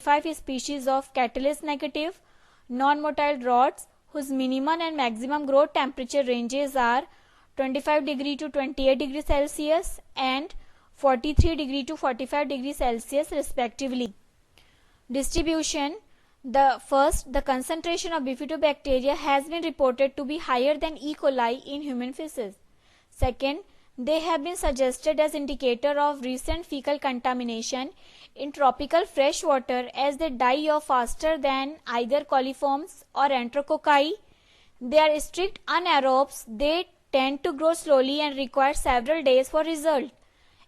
5 species of catalyst negative non-motile rods whose minimum and maximum growth temperature ranges are 25 degree to 28 degree Celsius and 43 degree to 45 degree Celsius respectively. Distribution. The concentration of bifidobacteria has been reported to be higher than E. coli in human feces. Second, they have been suggested as indicator of recent fecal contamination in tropical fresh water as they die off faster than either coliforms or enterococci. They are strict anaerobes. They tend to grow slowly and require several days for result.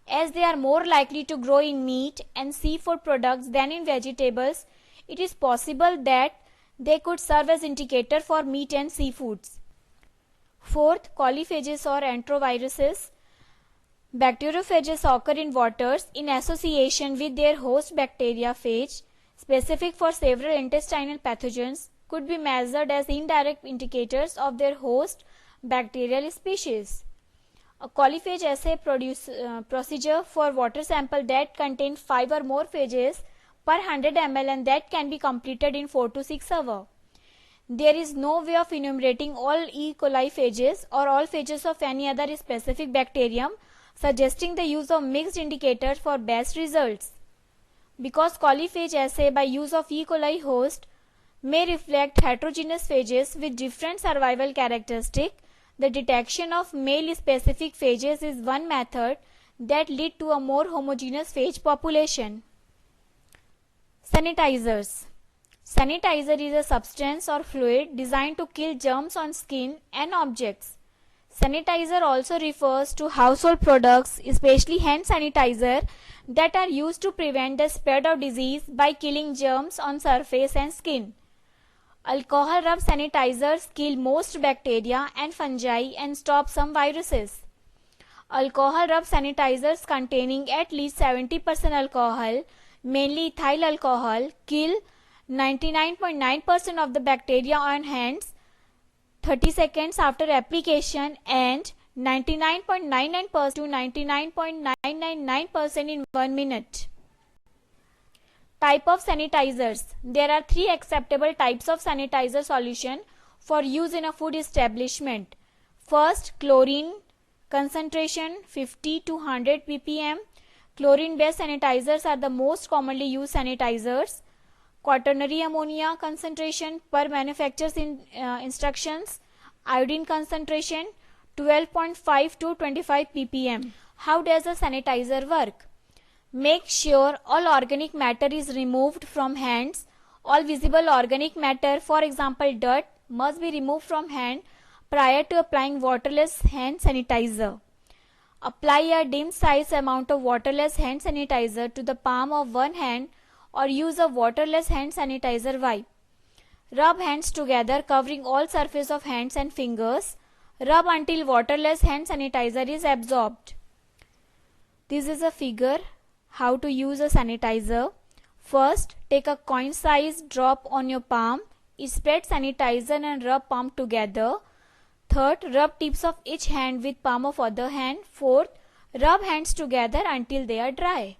As they are more likely to grow in meat and seafood products than in vegetables, it is possible that they could serve as indicator for meat and seafoods. Fourth, coliphages or enteroviruses. Bacteriophages occur in waters in association with their host bacteria. Phage, specific for several intestinal pathogens, could be measured as indirect indicators of their host bacterial species. A coliphage assay procedure for water sample that contain 5 or more phages per 100 ml and that can be completed in 4 to 6 hours. There is no way of enumerating all E. coli phages or all phages of any other specific bacterium, suggesting the use of mixed indicators for best results. Because coliphage assay by use of E. coli host may reflect heterogeneous phages with different survival characteristics, the detection of male specific phages is one method that lead to a more homogeneous phage population. Sanitizers. Sanitizer is a substance or fluid designed to kill germs on skin and objects. Sanitizer also refers to household products, especially hand sanitizer, that are used to prevent the spread of disease by killing germs on surface and skin. Alcohol rub sanitizers kill most bacteria and fungi and stop some viruses. Alcohol rub sanitizers containing at least 70% alcohol, mainly ethyl alcohol, kill 99.9% of the bacteria on hands 30 seconds after application and 99.99% to 99.999% in 1 minute. Type of sanitizers. There are 3 acceptable types of sanitizer solution for use in a food establishment. First, chlorine concentration 50 to 100 ppm. Chlorine based sanitizers are the most commonly used sanitizers. Quaternary ammonia concentration per manufacturer's instructions. Iodine concentration 12.5 to 25 ppm. How does a sanitizer work? Make sure all organic matter is removed from hands. All visible organic matter, for example dirt, must be removed from hand prior to applying waterless hand sanitizer. Apply a dim size amount of waterless hand sanitizer to the palm of one hand or use a waterless hand sanitizer wipe. Rub hands together covering all surface of hands and fingers. Rub until waterless hand sanitizer is absorbed. This is a figure how to use a sanitizer. First, take a coin size drop on your palm. Spread sanitizer and rub palm together. Third, rub tips of each hand with palm of other hand. Fourth, rub hands together until they are dry.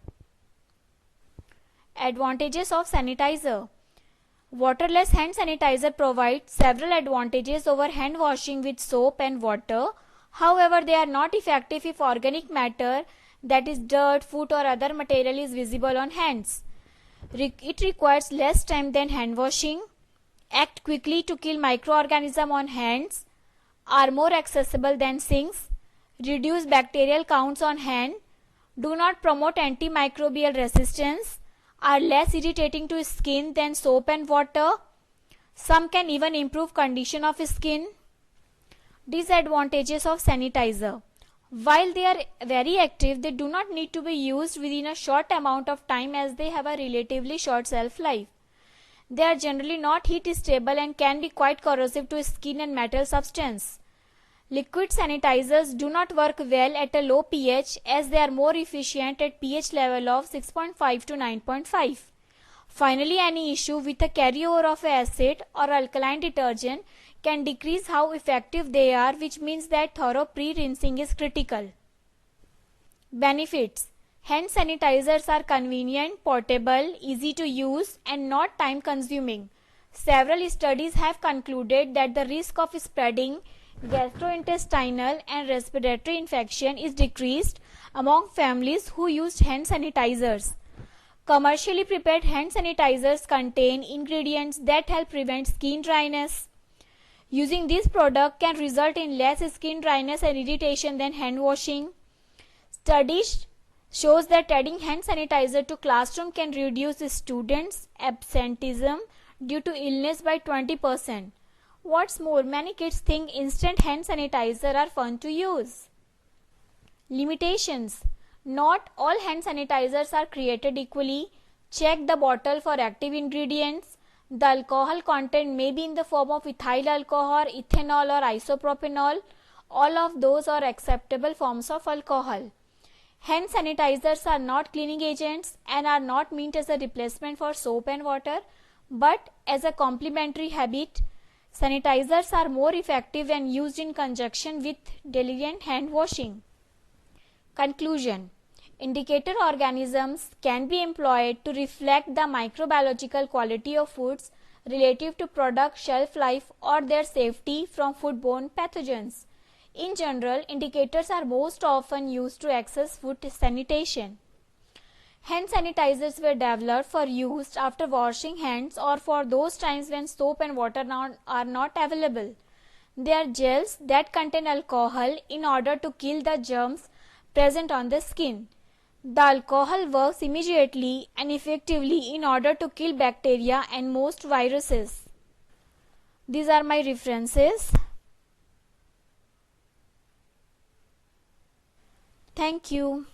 Advantages of sanitizer. Waterless hand sanitizer provides several advantages over hand washing with soap and water. However, they are not effective if organic matter, that is dirt, food or other material is visible on hands. It requires less time than hand washing. Act quickly to kill microorganisms on hands. Are more accessible than sinks. Reduce bacterial counts on hand. Do not promote antimicrobial resistance. Are less irritating to skin than soap and water. Some can even improve condition of skin. Disadvantages of sanitizer. While they are very active, they do not need to be used within a short amount of time as they have a relatively short shelf life. They are generally not heat stable and can be quite corrosive to skin and metal substance. Liquid sanitizers do not work well at a low pH as they are more efficient at pH level of 6.5 to 9.5. Finally, any issue with a carryover of acid or alkaline detergent can decrease how effective they are, which means that thorough pre-rinsing is critical. Benefits. Hand sanitizers are convenient, portable, easy to use, and not time consuming. Several studies have concluded that the risk of spreading gastrointestinal and respiratory infection is decreased among families who used hand sanitizers. Commercially prepared hand sanitizers contain ingredients that help prevent skin dryness. Using this product can result in less skin dryness and irritation than hand washing. Studies shows that adding hand sanitizer to classroom can reduce students' absenteeism due to illness by 20%. What's more, many kids think instant hand sanitizer are fun to use. Limitations. Not all hand sanitizers are created equally. Check the bottle for active ingredients. The alcohol content may be in the form of ethyl alcohol, ethanol or isopropanol. All of those are acceptable forms of alcohol. Hand sanitizers are not cleaning agents and are not meant as a replacement for soap and water, but as a complementary habit. Sanitizers are more effective when used in conjunction with diligent hand washing. Conclusion. Indicator organisms can be employed to reflect the microbiological quality of foods relative to product shelf life or their safety from foodborne pathogens. In general, indicators are most often used to assess food sanitation. Hand sanitizers were developed for use after washing hands or for those times when soap and water are not available. They are gels that contain alcohol in order to kill the germs present on the skin. The alcohol works immediately and effectively in order to kill bacteria and most viruses. These are my references. Thank you.